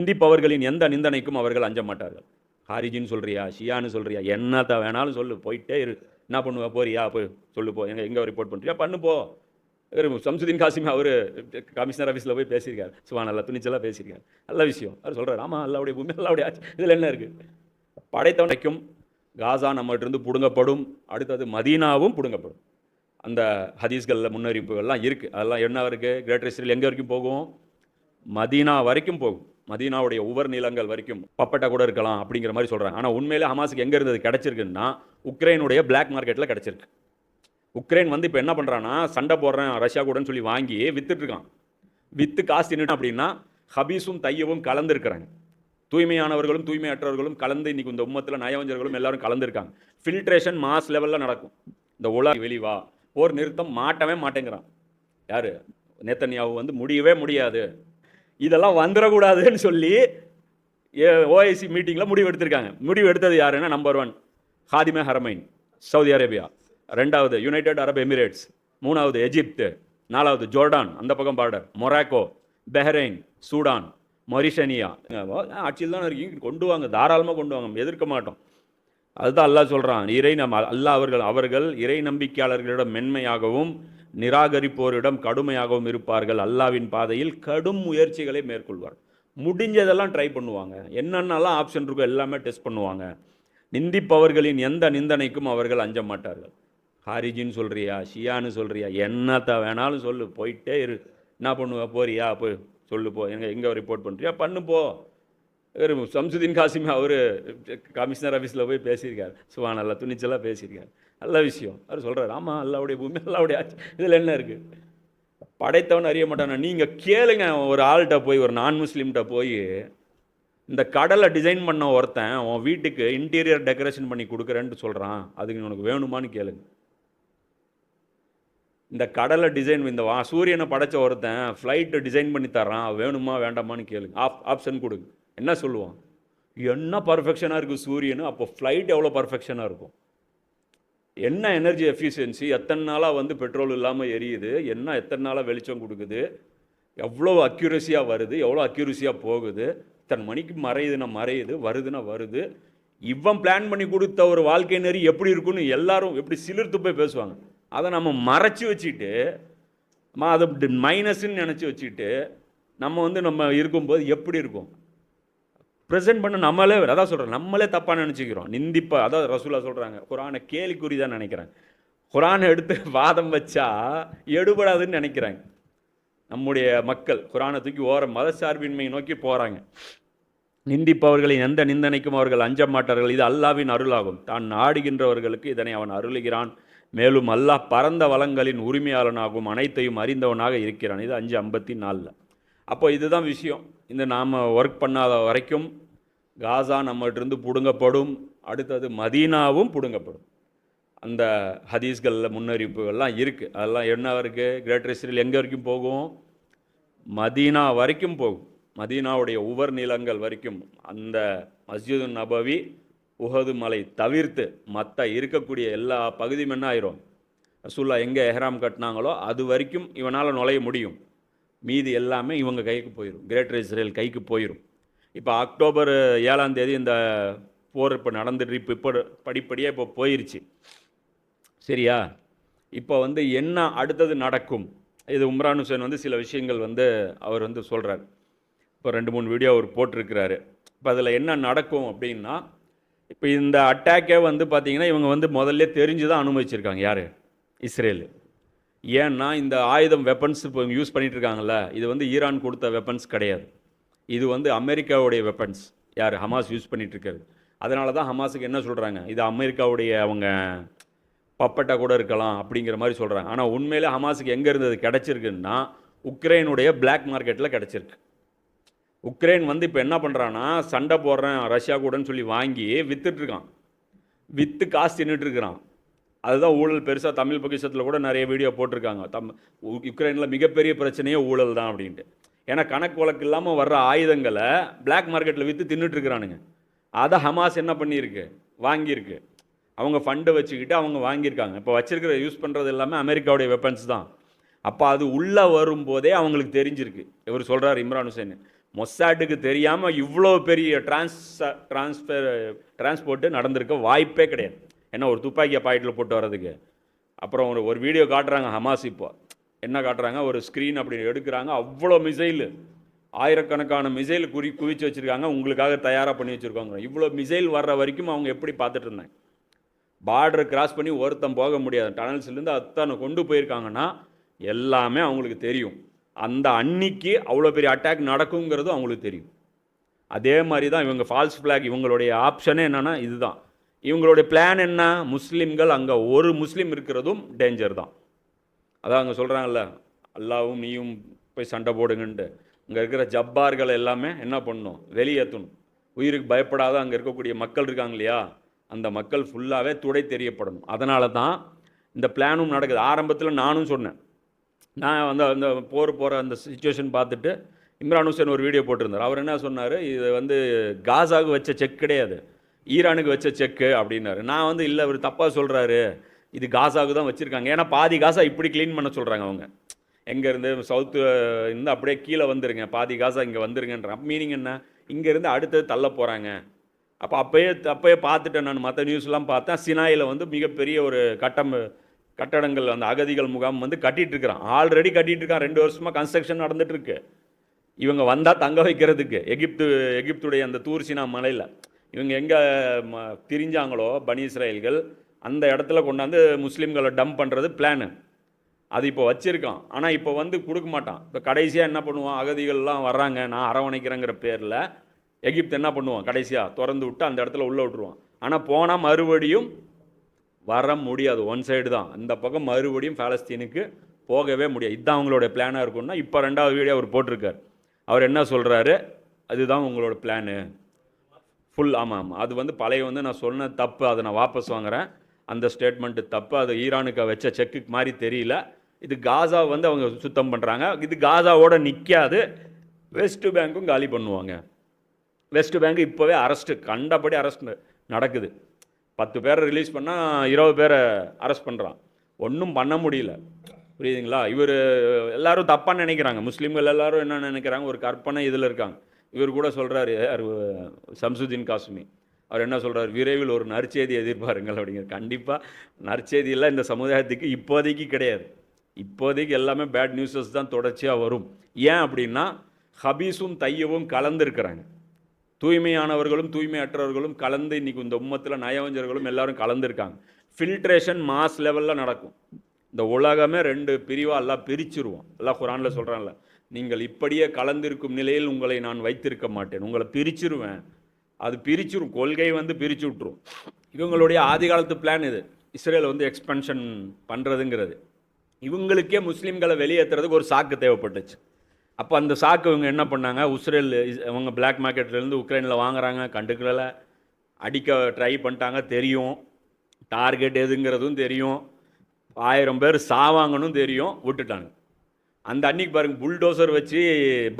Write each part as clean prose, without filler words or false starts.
நிந்திப்பவர்களின் எந்த நிந்தனைக்கும் அவர்கள் அஞ்ச மாட்டார்கள். ஹாரிஜின்னு சொல்றியா, ஷியான்னு சொல்றியா, என்னத்த வேணாலும் சொல்லு, போயிட்டே இரு. என்ன பண்ணுவ, போறியா, போய் சொல்லு, போ, எங்கே ரிப்போர்ட் பண்ணுறியா பண்ணு, போ. சம்சுதீன் காசிமி அவர் கமிஷனர் ஆஃபீஸில் போய் பேசியிருக்காரு. சுபானல்லா, துணிச்சலாக பேசியிருக்காரு. நல்ல விஷயம். அவர் சொல்கிறார், ஆமாம், அல்லாவுடைய பூமி, அல்லாவுடைய ஆட்சி, இதில் என்ன இருக்குது? படைத்தவனைக்கும் காசா நம்மகிட்ட பிடுங்கப்படும், அடுத்தது மதீனாவும் பிடுங்கப்படும். அந்த ஹதீஸ்களில் முன்னறிவிப்புகள்லாம் இருக்குது. அதெல்லாம் என்ன இருக்குது? கிரேட்டர் இஸ்ரேல் எங்கே வரைக்கும் போகும்? மதீனா வரைக்கும் போகும். மதீனாவுடைய உவர் நிலங்கள் வரைக்கும் பப்பட்டா கூட இருக்கலாம் அப்படிங்கிற மாதிரி சொல்கிறாங்க. ஆனால் உண்மையிலே ஹமாஸுக்கு எங்கே இருந்தது கிடச்சிருக்குன்னா உக்ரைனுடைய பிளாக் மார்க்கெட்டில் கிடச்சிருக்கு. உக்ரைன் வந்து இப்போ என்ன பண்ணுறான்னா, சண்டை போடுறேன் ரஷ்யா கூடன்னு சொல்லி வாங்கி விற்றுட்ருக்கான். விற்று காசு தின்னுட்டான். அப்படின்னா ஹபீஸும் தையவும் கலந்துருக்கிறாங்க. தூய்மையானவர்களும் தூய்மையற்றவர்களும் கலந்து இன்றைக்கி இந்த உம்மத்தில் நயவஞ்சர்களும் எல்லாரும் கலந்துருக்காங்க. ஃபில்ட்ரேஷன் மாஸ் லெவலில் நடக்கும். இந்த உலக வெளிவா போர் நிறுத்தம் மாட்டவே மாட்டேங்கிறான். யார்? நேத்தன்யாவு வந்து முடியவே முடியாது, இதெல்லாம் வந்துடக்கூடாதுன்னு சொல்லி ஓஐசி மீட்டிங்கில் முடிவு எடுத்திருக்காங்க. முடிவு எடுத்தது யாருன்னா, நம்பர் 1 ஹாதிமே ஹரமைன் சவுதி அரேபியா, 2வது யுனைடெட் அரப் எமிரேட்ஸ், 3வது எஜிப்து, 4வது ஜோர்டான் அந்த பக்கம் பார்டர், மொராக்கோ, பஹ்ரைன், சூடான், மொரிஷனியா. ஆட்சியில் தான் இருக்கீங்க, கொண்டு வாங்க, தாராளமாக கொண்டு வாங்க, எதிர்க்க மாட்டோம். அதுதான் அல்லாஹ் சொல்கிறான். அல்லாஹ் அவர்கள் இறை நம்பிக்கையாளர்களிடம் மென்மையாகவும் நிராகரிப்போரிடம் கடுமையாகவும் இருப்பார்கள். அல்லாவின் பாதையில் கடும் முயற்சிகளை மேற்கொள்வார். முடிஞ்சதெல்லாம் ட்ரை பண்ணுவாங்க, என்னென்னலாம் ஆப்ஷன் இருக்கோ எல்லாமே டெஸ்ட் பண்ணுவாங்க. நிந்திப்பவர்களின் எந்த நிந்தனைக்கும் அவர்கள் அஞ்ச மாட்டார்கள். ஹாரிஜின்னு சொல்கிறியா, ஷியான்னு சொல்கிறியா, என்னத்த வேணாலும் சொல்லு, போயிட்டே இரு. என்ன பண்ணுவ, போறியா, போய் சொல்லு, போ, எங்கே ரிப்போர்ட் பண்ணுறியா பண்ணு, போ. சம்சுதீன் காசிமி அவர் கமிஷனர் ஆஃபீஸில் போய் பேசியிருக்காரு. சுபானல்லா, துணிச்சலாக பேசியிருக்காரு. நல்ல விஷயம். அவர் சொல்கிறார், ஆமாம், அல்லாவுடைய பூமி, அல்லாவுடைய ஆட்சி, இதில் என்ன இருக்குது? படைத்தவன் அறிய மாட்டானா? நீங்கள் கேளுங்க, ஒரு ஆள்கிட்ட போய், ஒரு நான் முஸ்லீம்கிட்ட போய், இந்த கடலை டிசைன் பண்ண ஒருத்தன் உன் வீட்டுக்கு இன்டீரியர் டெக்கரேஷன் பண்ணி கொடுக்குறேன்ட்டு சொல்கிறான், அதுக்கு உனக்கு வேணுமான்னு கேளுங்க. இந்த கடலை டிசைன், இந்த சூரியனை படைச்ச ஒருத்தன் ஃப்ளைட்டை டிசைன் பண்ணி தர்றான், வேணுமா வேண்டாமான்னு கேளுங்க. ஆப்ஷன் கொடுங்க. என்ன சொல்லுவான்? என்ன பர்ஃபெக்ஷனாக இருக்குது சூரியனு, அப்போ ஃப்ளைட் எவ்வளோ பர்ஃபெக்ஷனாக இருக்கும், என்ன எனர்ஜி எஃபிஷியன்சி, எத்தனை நாளாக வந்து பெட்ரோல் இல்லாமல் எரியுது, என்ன எத்தனை நாளாக வெளிச்சம் கொடுக்குது, எவ்வளோ அக்யூரஸியாக வருது, எவ்வளோ அக்யூரஸியாக போகுது, இத்தனை மணிக்கு மறையுது, வருதுன்னா வருது. இவன் பிளான் பண்ணி கொடுத்த ஒரு வாழ்க்கை நெறி எப்படி இருக்குன்னு எல்லாரும் எப்படி சிலிர்த்து போய் பேசுவாங்க. அதை நம்ம மறைச்சி வச்சுட்டு, அதை மைனஸ்ன்னு நினச்சி வச்சுட்டு நம்ம வந்து நம்ம இருக்கும்போது எப்படி இருக்கும் ப்ரெசென்ட் பண்ண நம்மளே, அதான் சொல்கிறேன், நம்மளே தப்பாக நினச்சிக்கிறோம். நிந்திப்பா, அதான் ரசூலா சொல்கிறாங்க, குரானை கேலிக்குறி தான் நினைக்கிறேன். குரானை எடுத்து வாதம் வச்சா எடுபடாதுன்னு நினைக்கிறாங்க நம்முடைய மக்கள். குரானை தூக்கி மதசார்பின்மை நோக்கி போகிறாங்க. நிந்திப்பவர்களின் எந்த நிந்தனைக்கும் அவர்கள் அஞ்ச மாட்டார்கள். இது அல்லாவின் அருளாகும். தான் நாடுகின்றவர்களுக்கு இதனை அவன் அருளுகிறான். மேலும் அல்லாஹ் பரந்த வளங்களின் உரிமையாளனாகவும் அனைத்தையும் அறிந்தவனாக இருக்கிறான். இது 5:54. அப்போ இதுதான் விஷயம். இந்த நாம் ஒர்க் பண்ணாத வரைக்கும் காசா நம்மகிட்ட பிடுங்கப்படும், அடுத்தது மதீனாவும் பிடுங்கப்படும். அந்த ஹதீஸ்களில் முன்னறிவிப்புகள்லாம் இருக்குது. அதெல்லாம் என்ன இருக்குது? கிரேட்டர் இஸ்ரேல் எங்கே வரைக்கும் போகும்? மதீனா வரைக்கும் போகும். மதீனாவுடைய உவர் நிலங்கள் வரைக்கும். அந்த மஸ்ஜிது நபவி, உஹது மலை தவிர்த்து மற்ற இருக்கக்கூடிய எல்லா பகுதியும் என்ன ஆயிரும்? ரசூல்லா எங்கே எஹ்ராம் கட்டினாங்களோ அது வரைக்கும் இவனால் நுழைய முடியும். மீதி எல்லாமே இவங்க கைக்கு போயிடும், கிரேட்டர் இஸ்ரேல் கைக்கு போயிடும். இப்போ அக்டோபர் 7ஆம் தேதி இந்த போர் இப்போ நடந்துட்டு இப்போ படிப்படியாக இப்போ போயிருச்சு, சரியா? இப்போ வந்து என்ன அடுத்தது நடக்கும்? இது உம்ரான் ஹுசைன் வந்து சில விஷயங்கள் வந்து அவர் வந்து சொல்கிறார். இப்போ 2-3 வீடியோ அவர் போட்டிருக்கிறாரு. இப்போ அதில் என்ன நடக்கும் அப்படின்னா, இப்போ இந்த அட்டாக்கே வந்து பார்த்திங்கன்னா இவங்க வந்து முதல்ல தெரிஞ்சு தான் அனுமதிச்சிருக்காங்க. யார்? இஸ்ரேல். ஏன்னா இந்த ஆயுதம் வெப்பன்ஸ் இப்போ யூஸ் பண்ணிகிட்டு இருக்காங்கல்ல, இது வந்து ஈரான் கொடுத்த வெப்பன்ஸ் கிடையாது, இது வந்து அமெரிக்காவுடைய வெப்பன்ஸ். யார்? ஹமாஸ் யூஸ் பண்ணிகிட்ருக்காரு. அதனால தான் ஹமாஸுக்கு என்ன சொல்கிறாங்க, இது அமெரிக்காவுடைய அவங்க பப்பட்டா கூட இருக்கலாம் அப்படிங்கிற மாதிரி சொல்கிறாங்க. ஆனால் உண்மையிலே ஹமாஸுக்கு எங்கே இருந்தது கிடச்சிருக்குன்னா உக்ரைனுடைய பிளாக் மார்க்கெட்டில் கிடச்சிருக்கு. உக்ரைன் வந்து இப்போ என்ன பண்ணுறான்னா, சண்டை போடுறேன் ரஷ்யா கூடன்னு சொல்லி வாங்கி விற்றுட்ருக்கான், விற்று காசு தின்னுட்டுருக்கிறான். அதுதான் ஊழல். பெருசாக தமிழ் பொக்கிஷத்தில் கூட நிறைய வீடியோ போட்டிருக்காங்க. யுக்ரைனில் மிகப்பெரிய பிரச்சனையே ஊழல் தான் அப்படின்ட்டு. ஏன்னா கணக்கு வழக்கு இல்லாமல் வர்ற ஆயுதங்களை பிளாக் மார்க்கெட்டில் விற்று தின்னுட்டுருக்கிறானுங்க. அதை ஹமாஸ் என்ன பண்ணியிருக்கு? வாங்கியிருக்கு. அவங்க ஃபண்டை வச்சுக்கிட்டு அவங்க வாங்கியிருக்காங்க. இப்போ வச்சிருக்கிற யூஸ் பண்ணுறது எல்லாமே அமெரிக்காவுடைய வெப்பன்ஸ் தான். அப்போ அது உள்ளே வரும்போதே அவங்களுக்கு தெரிஞ்சிருக்கு. இவர் சொல்கிறார் இம்ரான் ஹுசைன், மொசாட்டுக்கு தெரியாமல் இவ்வளோ பெரிய டிரான்ஸ்போர்ட்டு நடந்திருக்க வாய்ப்பே கிடையாது. ஏன்னா ஒரு துப்பாக்கியை பாக்கெட்டில் போட்டு வர்றதுக்கு. அப்புறம் ஒரு வீடியோ காட்டுறாங்க ஹமாஸ். இப்போ என்ன காட்டுறாங்க, ஒரு ஸ்க்ரீன் அப்படி எடுக்கிறாங்க, அவ்வளோ மிசைலு, ஆயிரக்கணக்கான மிசைல் குவிச்சு வச்சுருக்காங்க, உங்களுக்காக தயாராக பண்ணி வச்சுருக்காங்க. இவ்வளோ மிசைல் வர்ற வரைக்கும் அவங்க எப்படி பார்த்துட்டு இருந்தாங்க? பார்டரை கிராஸ் பண்ணி ஒருத்தன் போக முடியாது. டனல்ஸ்லேருந்து அத்தனை கொண்டு போயிருக்காங்கன்னா எல்லாமே அவங்களுக்கு தெரியும். அந்த அன்னைக்கு அவ்வளோ பெரிய அட்டாக் நடக்குங்கிறதும் அவங்களுக்கு தெரியும். அதே மாதிரி தான் இவங்க ஃபால்ஸ் ஃப்ளாக், இவங்களுடைய ஆப்ஷனே என்னென்னா இதுதான். இவங்களுடைய பிளான் என்ன? முஸ்லீம்கள் அங்கே ஒரு முஸ்லீம் இருக்கிறதும் டேஞ்சர் தான். அதான் அங்கே சொல்கிறாங்கல்ல, அல்லாவும் நீயும் போய் சண்டை போடுங்கன்ட்டு. அங்கே இருக்கிற ஜப்பார்கள் எல்லாமே என்ன பண்ணணும்? வெளியேற்றணும். உயிருக்கு பயப்படாத அங்கே இருக்கக்கூடிய மக்கள் இருக்காங்க இல்லையா, அந்த மக்கள் ஃபுல்லாகவே துடை தெரியப்படணும். அதனால தான் இந்த பிளானும் நடக்குது. ஆரம்பத்தில் நானும் சொன்னேன், நான் வந்து அந்த போகிற அந்த சுச்சுவேஷன் பார்த்துட்டு இம்ரான் ஹுசேன் ஒரு வீடியோ போட்டிருந்தார். அவர் என்ன சொன்னார், இது வந்து காசாவுக்கு வச்ச செக் கிடையாது, ஈரானுக்கு வச்ச செக்கு அப்படின்னாரு. நான் வந்து இல்லை, அவர் தப்பாக சொல்கிறாரு, இது காசாவுக்கு தான் வச்சுருக்காங்க. ஏன்னா பாதி காசா இப்படி க்ளீன் பண்ண சொல்கிறாங்க அவங்க. எங்கேருந்து சவுத்து இருந்து அப்படியே கீழே வந்துருங்க, பாதி காசா இங்கே வந்துருங்கன்ற மீனிங் என்ன? இங்கேருந்து அடுத்தது தள்ள போகிறாங்க. அப்போ அப்போயே பார்த்துட்டேன் நான். மற்ற நியூஸ்லாம் பார்த்தேன், சினாயில் வந்து மிகப்பெரிய ஒரு கட்டடங்கள், அந்த அகதிகள் முகாம் வந்து கட்டிகிட்ருக்கிறான். ஆல்ரெடி கட்டிகிட்ருக்கான், 2 வருஷமாக கன்ஸ்ட்ரக்ஷன் நடந்துகிட்ருக்கு. இவங்க வந்தால் தங்க வைக்கிறதுக்கு எகிப்துடைய அந்த தூர் சினா மலையில் இவங்க எங்கே திரிஞ்சாங்களோ பனி இஸ்ரேல்கள், அந்த இடத்துல கொண்டாந்து முஸ்லீம்களை டம்ப் பண்ணுறது பிளானு. அது இப்போ வச்சுருக்கான். ஆனால் இப்போ வந்து கொடுக்க மாட்டான். இப்போ கடைசியாக என்ன பண்ணுவான், அகதிகள்லாம் வர்றாங்க நான் அரவணைக்கிறேங்கிற பேரில் எகிப்து என்ன பண்ணுவான், கடைசியாக திறந்து விட்டு அந்த இடத்துல உள்ளே விட்டுருவான். ஆனால் போனால் மறுபடியும் வர முடியாது, ஒன் சைடு தான். அந்த பக்கம் மறுபடியும் பாலஸ்தீனுக்கு போகவே முடியாது. இதுதான் அவங்களோட பிளானாக இருக்கும்னா இப்போ 2வது வீடியோ அவர் போட்டிருக்கார். அவர் என்ன சொல்கிறாரு, அதுதான் உங்களோட பிளானு ஃபுல். ஆமாம், அது வந்து பழைய வந்து நான் சொன்ன தப்பு, அதை நான் வாபஸ் வாங்குகிறேன். அந்த ஸ்டேட்மெண்ட்டு தப்பு. அது ஈரானுக்கு வச்ச செக்கு மாதிரி தெரியல. இது காசா வந்து அவங்க சுத்தம் பண்ணுறாங்க. இது காசாவோட நிற்காது, வெஸ்ட் பேங்க்கும் காலி பண்ணுவாங்க. வெஸ்ட் பேங்க் இப்போவே அரெஸ்ட்டு, கண்டபடி அரெஸ்ட் நடக்குது. 10 பேரை ரிலீஸ் பண்ணால் 20 பேரை அரெஸ்ட் பண்ணுறான். ஒன்றும் பண்ண முடியல, புரியுதுங்களா? இவர் எல்லோரும் தப்பாக நினைக்கிறாங்க. முஸ்லீம்கள் எல்லோரும் என்ன நினைக்கிறாங்க, ஒரு கற்பனை இதில் இருக்காங்க. இவர் கூட சொல்கிறாரு, சம்சுதீன் காசுமி, அவர் என்ன சொல்கிறார், விரைவில் ஒரு நற்செய்தி எதிர்பாருங்கள் அப்படிங்கிற. கண்டிப்பாக நற்செய்தியெல்லாம் இந்த சமுதாயத்துக்கு இப்போதைக்கு கிடையாது. இப்போதைக்கு எல்லாமே பேட் நியூஸஸ் தான் தொடர்ச்சியாக வரும். ஏன் அப்படின்னா ஹபீஸும் தையவும் கலந்துருக்கிறாங்க. தூய்மையானவர்களும் தூய்மையற்றவர்களும் கலந்து இன்றைக்கி இந்த உம்மத்தில் நயவஞ்சர்களும் எல்லாரும் கலந்துருக்காங்க. ஃபில்ட்ரேஷன் மாஸ் லெவலில் நடக்கும். இந்த உலகமே 2 பிரிவாக எல்லாம் பிரிச்சுருவோம். எல்லாம் குரானில் சொல்கிறான்ல, நீங்கள் இப்படியே கலந்திருக்கும் நிலையில் உங்களை நான் வைத்திருக்க மாட்டேன், உங்களை பிரிச்சிருவேன். அது பிரிச்சிரும், கொள்கை வந்து பிரித்து விட்டுரும். இவங்களுடைய ஆதி காலத்து பிளான் இது, இஸ்ரேல் வந்து எக்ஸ்பென்ஷன் பண்ணுறதுங்கிறது. இவங்களுக்கே முஸ்லீம்களை வெளியேற்றுறதுக்கு ஒரு சாக்கு தேவைப்பட்டுச்சு. அப்போ அந்த சாக்கு இவங்க என்ன பண்ணாங்க, இஸ்ரேல் அவங்க பிளாக் மார்க்கெட்லேருந்து உக்ரைனில் வாங்குறாங்க, கண்டுக்கல, அடிக்க ட்ரை பண்ணிட்டாங்க, தெரியும் டார்கெட் எதுங்கிறதும் தெரியும், 1000 பேர் சாவாங்கன்னு தெரியும், விட்டுட்டாங்க. அந்த அன்னைக்கு பாருங்கள், புல்டோசர் வச்சு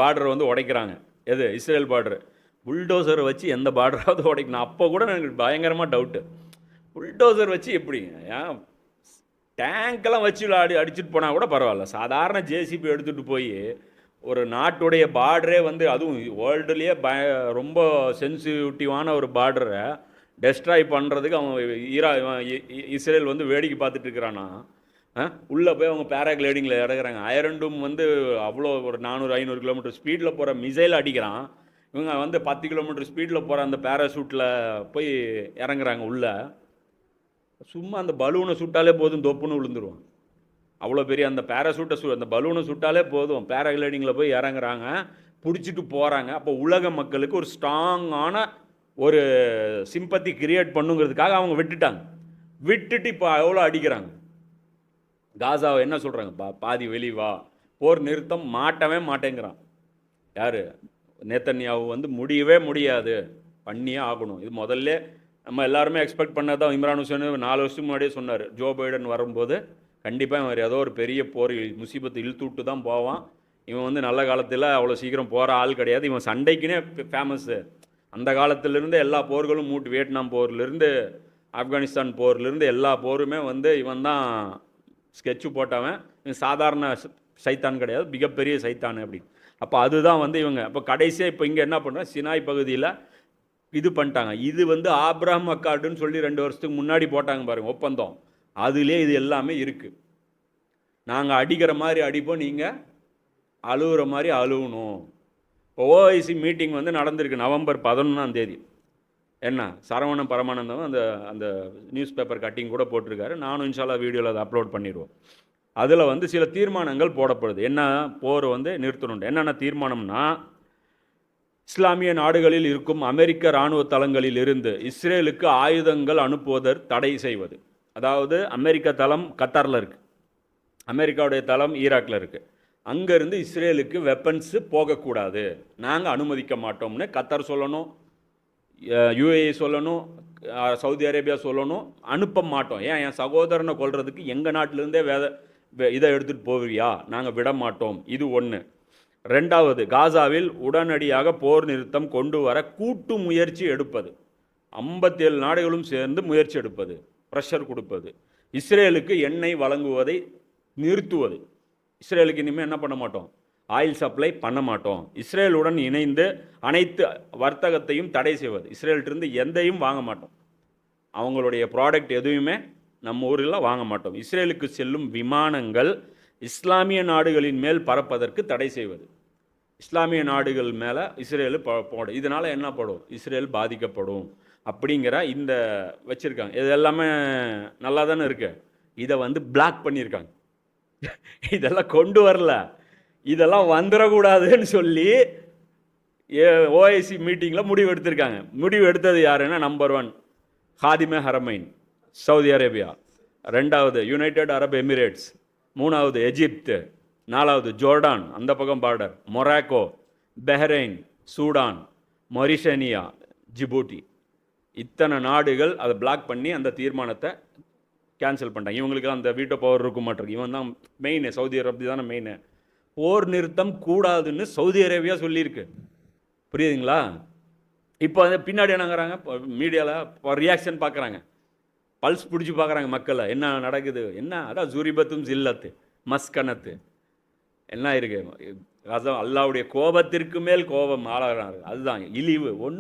பார்டரை வந்து உடைக்கிறாங்க. எது? Israel border. புல்டோசரை வச்சு எந்த பார்டராவது உடைக்கணும். அப்போ கூட எனக்கு பயங்கரமாக டவுட்டு, புல்டோசர் வச்சு எப்படிங்க? ஏன் டேங்கெல்லாம் வச்சு அடிச்சுட்டு போனால் கூட பரவாயில்ல, சாதாரண ஜேசிபி எடுத்துகிட்டு போய் ஒரு நாட்டுடைய பார்டரே வந்து, அதுவும் வேர்ல்டுலேயே ரொம்ப சென்சிட்டிவான ஒரு பார்டரை டெஸ்ட்ராய் பண்ணுறதுக்கு அவன் இஸ்ரேல் வந்து வேடிக்கை பார்த்துட்டு இருக்கிறான்னா, உள்ளே போய் அவங்க பேராகிளைடிங்கில் இறங்குறாங்க. அயரண்டும் வந்து அவ்வளோ ஒரு 400-500 கிலோமீட்டர் ஸ்பீடில் போகிற மிசைல் அடிக்கிறான். இவங்க வந்து 10 கிலோமீட்டர் ஸ்பீடில் போகிற அந்த பேராசூட்டில் போய் இறங்குறாங்க. உள்ளே சும்மா அந்த பலூனை சுட்டாலே போதும், தொப்புன்னு விழுந்துருவான். அவ்வளோ பெரிய அந்த பேராசூட்டை அந்த பலூனை சுட்டாலே போதும், பேராகிளைடிங்கில் போய் இறங்குறாங்க, பிடிச்சிட்டு போகிறாங்க. அப்போ உலக மக்களுக்கு ஒரு ஸ்ட்ராங்கான ஒரு சிம்பத்தி கிரியேட் பண்ணுங்கிறதுக்காக அவங்க விட்டுட்டு இப்போ எவ்வளோ அடிக்கிறாங்க. காசாவை என்ன சொல்கிறாங்க, பாதி வெளிவா, போர் நிறுத்தம் மாட்டவே மாட்டேங்கிறான். யார்? நேத்தன்யாவு வந்து முடியவே முடியாது, பண்ணியே ஆகணும். இது முதல்ல நம்ம எல்லாருமே எக்ஸ்பெக்ட் பண்ணதான். இம்ரான் ஹுசேன் 4 வருஷத்துக்கு முன்னாடியே சொன்னார், ஜோ பைடன் வரும்போது கண்டிப்பாக இவன் ஏதோ ஒரு பெரிய போர் முசீபத்து இழுத்து விட்டு தான் போவான். இவன் வந்து நல்ல காலத்தில் அவ்வளோ சீக்கிரம் போகிற ஆள் கிடையாது, இவன் சண்டைக்குன்னே ஃபேமஸ்ஸு. அந்த காலத்திலேருந்து எல்லா போர்களும் வியட்நாம் போர்லேருந்து ஆப்கானிஸ்தான் போர்லேருந்து எல்லா போருமே வந்து இவன் தான் ஸ்கெட்சு போட்டவன். இவன் சாதாரண சைத்தான் கிடையாது, மிகப்பெரிய சைத்தான். அப்படி அப்போ அதுதான் வந்து இவங்க அப்போ கடைசியாக இப்போ இங்கே என்ன பண்ணுறோம், சினாய் பகுதியில் இது பண்ணிட்டாங்க. இது வந்து ஆப்ரஹாம் அக்கார்டுன்னு சொல்லி 2 வருஷத்துக்கு முன்னாடி போட்டாங்க பாருங்கள் ஒப்பந்தம். அதுலேயே இது எல்லாமே இருக்குது. நாங்கள் அடிக்கிற மாதிரி அடிப்போம், நீங்கள் அழுகுற மாதிரி அழுவணும். இப்போ ஓஐசி மீட்டிங் வந்து நடந்திருக்கு நவம்பர் 11ஆம் தேதி. என்ன சரவணன் பரமானந்தம் அந்த அந்த நியூஸ் பேப்பர் கட்டிங் கூட போட்டிருக்காரு. நானும் இன்ஷால்லா வீடியோவில் அதை அப்லோட் பண்ணிடுவோம். அதில் வந்து சில தீர்மானங்கள் போடப்படுது. என்ன போர் வந்து நிறுத்தணும். என்னென்ன தீர்மானம்னா, இஸ்லாமிய நாடுகளில் இருக்கும் அமெரிக்க இராணுவ தளங்களில் இருந்து இஸ்ரேலுக்கு ஆயுதங்கள் அனுப்புவதற்கு தடை செய்வது. அதாவது அமெரிக்க தளம் கத்தாரில் இருக்குது, அமெரிக்காவுடைய தளம் ஈராக்கில் இருக்குது. அங்கேருந்து இஸ்ரேலுக்கு வெப்பன்ஸு போகக்கூடாது, நாங்கள் அனுமதிக்க மாட்டோம்னு கத்தார் சொல்லணும், யுஏஇ சொல்லணும், சவுதி அரேபியா சொல்லணும். அனுப்ப மாட்டோம். ஏன் என் சகோதரனை கொல்றதுக்கு எங்கள் நாட்டிலேருந்தே இதை எடுத்துகிட்டு போவியா, நாங்கள் விட மாட்டோம். இது ஒன்று. ரெண்டாவது, காசாவில் உடனடியாக போர் நிறுத்தம் கொண்டு வர கூட்டு முயற்சி எடுப்பது. 57 நாடுகளும் சேர்ந்து முயற்சி எடுப்பது, ப்ரெஷர் கொடுப்பது. இஸ்ரேலுக்கு எண்ணெய் வழங்குவதை நிறுத்துவது. இஸ்ரேலுக்கு இனிமேல் என்ன பண்ண மாட்டோம், ஆயில் சப்ளை பண்ண மாட்டோம். இஸ்ரேலுடன் இணைந்து அனைத்து வர்த்தகத்தையும் தடை செய்வது. இஸ்ரேல்கிட்டருந்து எந்தையும் வாங்க மாட்டோம், அவங்களுடைய ப்ராடக்ட் எதுவுமே நம்ம ஊரில் வாங்க மாட்டோம். இஸ்ரேலுக்கு செல்லும் விமானங்கள் இஸ்லாமிய நாடுகளின் மேல் பறப்பதற்கு தடை செய்வது. இஸ்லாமிய நாடுகள் மேலே இஸ்ரேலு போடும். இதனால் என்ன படும், இஸ்ரேல் பாதிக்கப்படும் அப்படிங்கிற இந்த வச்சுருக்காங்க. இது எல்லாமே நல்லா தானே இருக்கு. இதை வந்து பிளாக் பண்ணியிருக்காங்க. இதெல்லாம் கொண்டு வரல, இதெல்லாம் வந்துடக்கூடாதுன்னு சொல்லி ஓஐசி மீட்டிங்கில் முடிவு எடுத்திருக்காங்க. முடிவு எடுத்தது யாருன்னா, நம்பர் 1 ஹாதிமே ஹரமைன் சவுதி அரேபியா, 2வது யுனைடெட் அரப் எமிரேட்ஸ், 3வது எஜிப்து, 4வது ஜோர்டான் அந்த பக்கம் border, Morocco, Bahrain, Sudan, Mauritania, Djibouti. இத்தனை நாடுகள் அதை பிளாக் பண்ணி அந்த தீர்மானத்தை கேன்சல் பண்ணிட்டாங்க. இவங்களுக்கு அந்த வீட்டோ பவர் இருக்க மாட்டிருக்கு. இவன் தான் மெயின், சவுதி அரேபியா தானே மெயின். போர் நிறுத்தம் கூடாதுன்னு சவுதி அரேபியா சொல்லியிருக்கு. புரியுதுங்களா? இப்போ அந்த பின்னாடி என்னங்கிறாங்க, மீடியாவில் ரியாக்ஷன் பார்க்குறாங்க, பல்ஸ் பிடிச்சி பார்க்குறாங்க மக்களை, என்ன நடக்குது என்ன. அதான் ஜுரிபத்தும் ஜில்லத்து மஸ்கனத்து என்ன இருக்கு, அல்லாவுடைய கோபத்திற்கு மேல் கோபம் ஆளாகிறாரு. அதுதான் இழிவு. ஒன்று